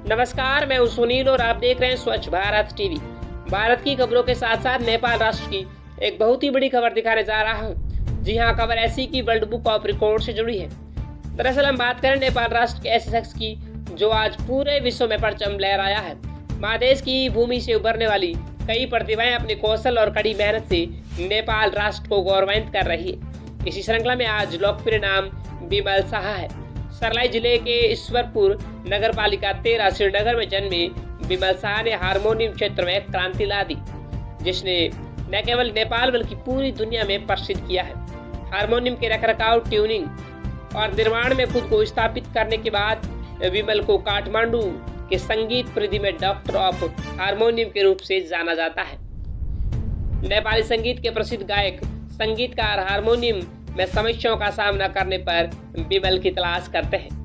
नमस्कार, मैं हूं सुनील और आप देख रहे हैं स्वच्छ भारत टीवी। भारत की खबरों के साथ साथ नेपाल राष्ट्र की एक बहुत ही बड़ी खबर दिखाने जा रहा हूं। जी हां, खबर ऐसी की वर्ल्ड बुक ऑफ रिकॉर्ड से जुड़ी है। दरअसल हम बात करें नेपाल राष्ट्र के ऐसे शख्स की जो आज पूरे विश्व में परचम लहराया है। महादेश की भूमि से उभरने वाली कई प्रतिभाएं अपने कौशल और कड़ी मेहनत से नेपाल राष्ट्र को गौरवान्वित कर रही है। इसी श्रृंखला में आज लोकप्रिय नाम बिमल साहा है। सर्लाई जिले के ईश्वरपुर नगर पालिका 13 श्रीनगर में जन्मे बिमल साहा ने हारमोनियम क्षेत्र में क्रांति ला दी, जिसने न केवल नेपाल बल्कि पूरी दुनिया में प्रसिद्ध किया है। हारमोनियम के रखरखाव, ट्यूनिंग और निर्माण में खुद को स्थापित करने के बाद बिमल को काठमांडू के संगीत परिधि में डॉक्टर ऑफ हारमोनियम के रूप से जाना जाता है। नेपाली संगीत के प्रसिद्ध गायक, संगीतकार हारमोनियम में समस्याओं का सामना करने पर बिमल की तलाश करते हैं।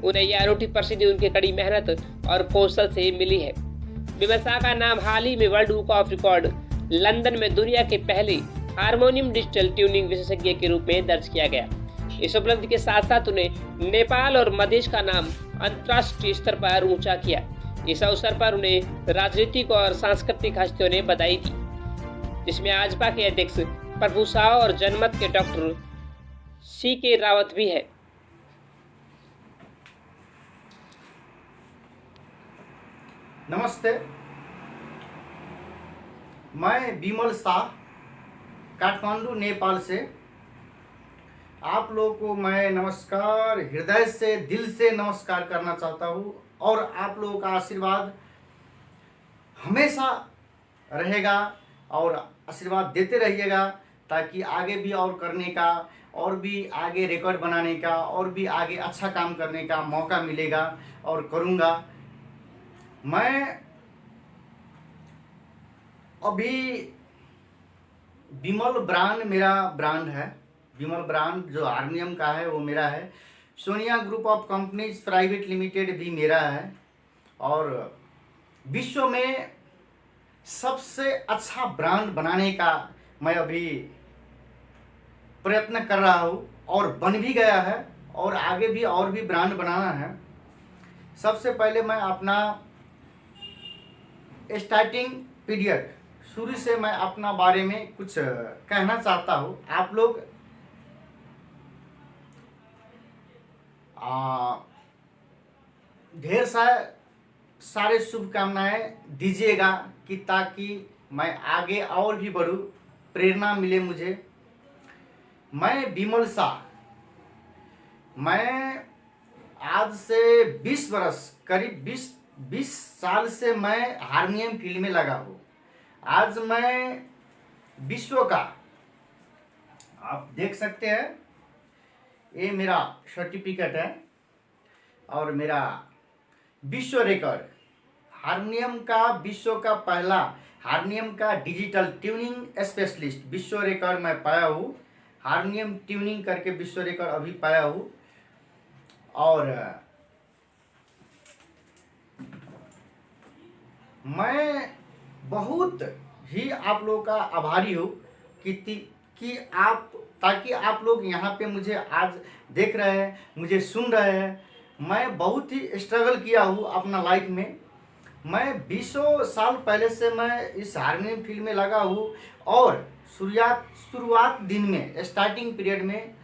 उन्हें यह अनूठी प्रसिद्धि उनकी कड़ी मेहनत और कौशल से मिली है। बिमल शाह का नाम हाल ही में world book of record London में दुनिया के पहले हारमोनियम डिजिटल ट्यूनिंग विशेषज्ञ के रूप में दर्ज किया गया। इस उपलब्धि के साथ साथ उन्हें नेपाल और मधेश का नाम अंतर्राष्ट्रीय स्तर पर ऊंचा किया। इस अवसर पर उन्हें राजनीतिक और सांस्कृतिक हस्तियों ने बधाई दी, जिसमें भाजपा के अध्यक्ष प्रभु शाह और जनमत के डॉक्टर CK रावत भी है। नमस्ते, मैं बिमल शाह काठमांडू नेपाल से आप लोगों को मैं नमस्कार, हृदय से, दिल से नमस्कार करना चाहता हूँ और आप लोगों का आशीर्वाद हमेशा रहेगा और आशीर्वाद देते रहिएगा, ताकि आगे भी और करने का, और भी आगे रिकॉर्ड बनाने का, और भी आगे अच्छा काम करने का मौका मिलेगा और करूँगा। मैं अभी बिमल ब्रांड मेरा ब्रांड है। बिमल ब्रांड जो हारमोनियम का है वो मेरा है। Sonia group of companies private limited भी मेरा है और विश्व में सबसे अच्छा ब्रांड बनाने का मैं अभी प्रयत्न कर रहा हूँ और बन भी गया है और आगे भी और भी ब्रांड बनाना है। सबसे पहले मैं अपना स्टार्टिंग पीरियड शुरू से मैं अपना बारे में कुछ कहना चाहता हूँ। आप लोग ढेर सारे शुभकामनाएं दीजिएगा कि ताकि मैं आगे और भी बढ़ूँ, प्रेरणा मिले मुझे। मैं बिमल शाह, मैं आज से 20 वर्ष, करीब 20 साल से मैं हारमोनियम फील्ड में लगा हूँ। आज मैं विश्व का, आप देख सकते हैं, ये मेरा सर्टिफिकेट है और मेरा विश्व रिकॉर्ड हारमोनियम का, विश्व का पहला हारमोनियम का डिजिटल ट्यूनिंग स्पेशलिस्ट विश्व रिकॉर्ड मैं पाया हूँ। हारमोनियम ट्यूनिंग करके विश्व रिकॉर्ड अभी पाया हूँ और मैं बहुत ही आप लोगों का आभारी हूँ कि आप, ताकि आप लोग यहाँ पे मुझे आज देख रहे हैं, मुझे सुन रहे हैं। मैं बहुत ही स्ट्रगल किया हूँ अपना लाइफ में। मैं 20 साल पहले से मैं इस हारमोनियम फील्ड में लगा हूँ और शुरुआत दिन में, स्टार्टिंग पीरियड में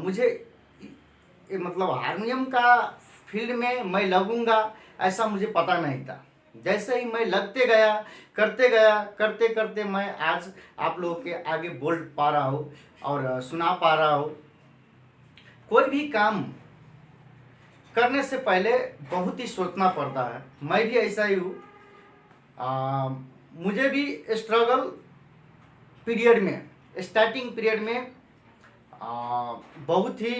मुझे मतलब हारमोनियम का फील्ड में मैं लगूंगा ऐसा मुझे पता नहीं था। जैसे ही मैं लगते गया, करते करते मैं आज आप लोगों के आगे बोल पा रहा हूँ और सुना पा रहा हूँ। कोई भी काम करने से पहले बहुत ही सोचना पड़ता है। मैं भी ऐसा ही हूँ। मुझे भी स्ट्रगल पीरियड में, स्टार्टिंग पीरियड में बहुत ही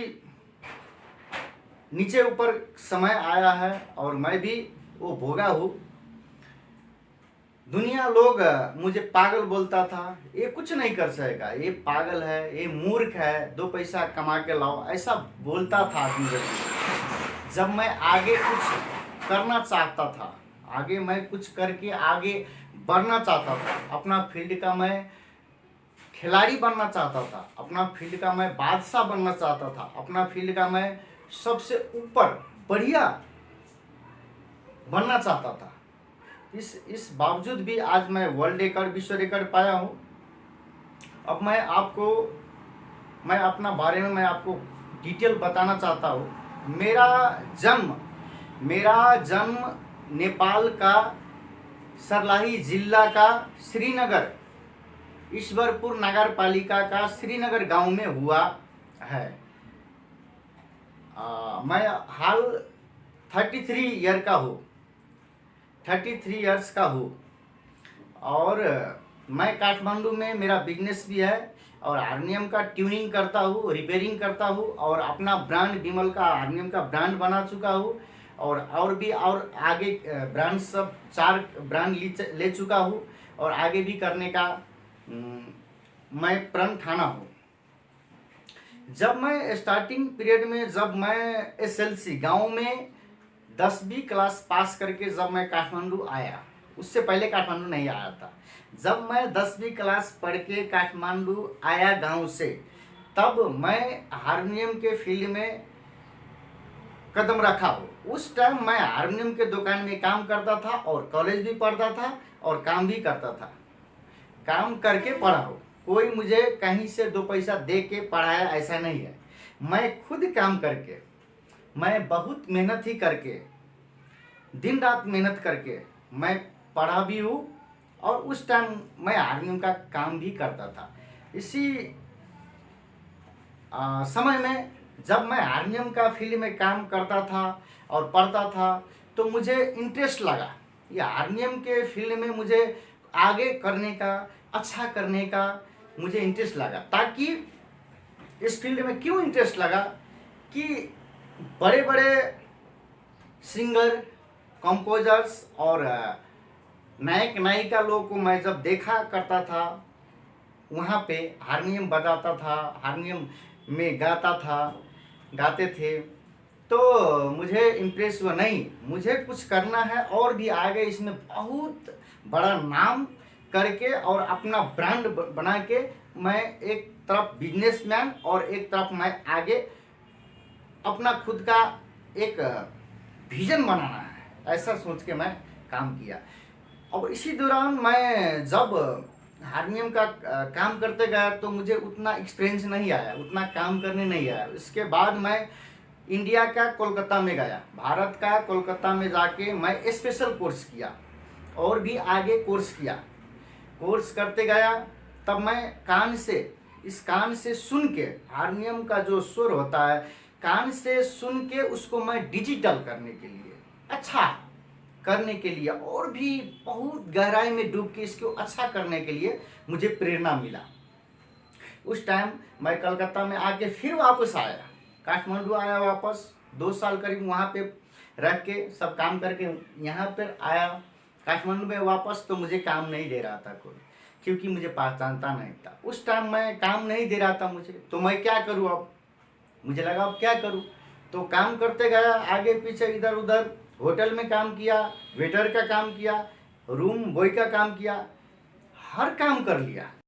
नीचे ऊपर समय आया है और मैं भी वो भोगा हूँ। दुनिया लोग मुझे पागल बोलता था, ये कुछ नहीं कर सकेगा, ये पागल है, ये मूर्ख है, 2 पैसा कमा के लाओ, ऐसा बोलता था मुझे। जब मैं आगे कुछ करना चाहता था, आगे मैं कुछ करके आगे बढ़ना चाहता था, अपना फील्ड का मैं खिलाड़ी बनना चाहता था, अपना फील्ड का मैं बादशाह बनना चाहता था, अपना फील्ड का मैं सबसे ऊपर बढ़िया बनना चाहता था। इस बावजूद भी आज मैं वर्ल्ड रिकॉर्ड, विश्व रिकॉर्ड पाया हूँ। अब मैं अपना बारे में मैं आपको डिटेल बताना चाहता हूँ। मेरा जन्म नेपाल का सर्लाही जिला का श्रीनगर, ईश्वरपुर नगर पालिका का श्रीनगर गांव में हुआ है। मैं हाल 33 इयर्स का हूँ और मैं काठमांडू में मेरा बिजनेस भी है और हारमोनियम का ट्यूनिंग करता हूँ, रिपेयरिंग करता हूँ और अपना ब्रांड विमल का हारमोनियम का ब्रांड बना चुका हूँ और आगे ब्रांड सब 4 ब्रांड ले चुका हूँ और आगे भी करने का मैं प्रण ठाना हूँ। जब मैं स्टार्टिंग पीरियड में, जब मैं SLC गांव में 10वीं क्लास पास करके जब मैं काठमांडू आया, उससे पहले काठमांडू नहीं आया था। जब मैं 10वीं क्लास पढ़ के काठमांडू आया गांव से, तब मैं हारमोनियम के फील्ड में कदम रखा हो। उस टाइम मैं हारमोनियम के दुकान में काम करता था और कॉलेज भी पढ़ता था और काम भी करता था। काम करके पढ़ा हो, कोई मुझे कहीं से 2 पैसा दे के पढ़ाया ऐसा नहीं है। मैं खुद काम करके, मैं बहुत मेहनत ही करके, दिन रात मेहनत करके मैं पढ़ा भी हूँ और उस टाइम मैं हारमोनियम का काम भी करता था। इसी समय में जब मैं हारमोनियम का फील्ड में काम करता था और पढ़ता था तो मुझे इंटरेस्ट लगा, ये हारमोनियम के फील्ड में मुझे आगे करने का, अच्छा करने का मुझे इंटरेस्ट लगा। ताकि इस फील्ड में क्यों इंटरेस्ट लगा कि बड़े बड़े सिंगर, कंपोजर्स और नायक नायिका लोगों को मैं जब देखा करता था, वहाँ पे हारमोनियम बजाता था, हारमोनियम में गाते थे, तो मुझे इम्प्रेस हुआ, नहीं मुझे कुछ करना है और भी आगे इसमें बहुत बड़ा नाम करके और अपना ब्रांड बना के मैं एक तरफ बिजनेसमैन और एक तरफ मैं आगे अपना खुद का एक विजन बनाना है, ऐसा सोच के मैं काम किया। और इसी दौरान मैं जब हारमोनियम का काम करते गया तो मुझे उतना एक्सपीरियंस नहीं आया, उतना काम करने नहीं आया। इसके बाद मैं इंडिया का कोलकाता में गया, भारत का कोलकाता में जाके मैं स्पेशल कोर्स किया और भी आगे कोर्स किया। कोर्स करते गया तब मैं इस कान से सुन के, हारमोनियम का जो सुर होता है कान से सुन के उसको मैं डिजिटल करने के लिए, अच्छा करने के लिए और भी बहुत गहराई में डूब के इसको अच्छा करने के लिए मुझे प्रेरणा मिला। उस टाइम मैं कलकत्ता में आके फिर वापस आया, काठमांडू आया वापस, 2 साल करीब वहाँ पे रह के सब काम करके यहाँ पर आया काठमांडू में वापस। तो मुझे काम नहीं दे रहा था कोई, क्योंकि मुझे पहचानता नहीं था। उस टाइम मैं काम नहीं दे रहा था मुझे, तो मैं क्या करूँ अब, मुझे लगा अब क्या करूँ। तो काम करते गया, आगे पीछे इधर उधर, होटल में काम किया, वेटर का काम किया, रूम बॉय का काम किया, हर काम कर लिया।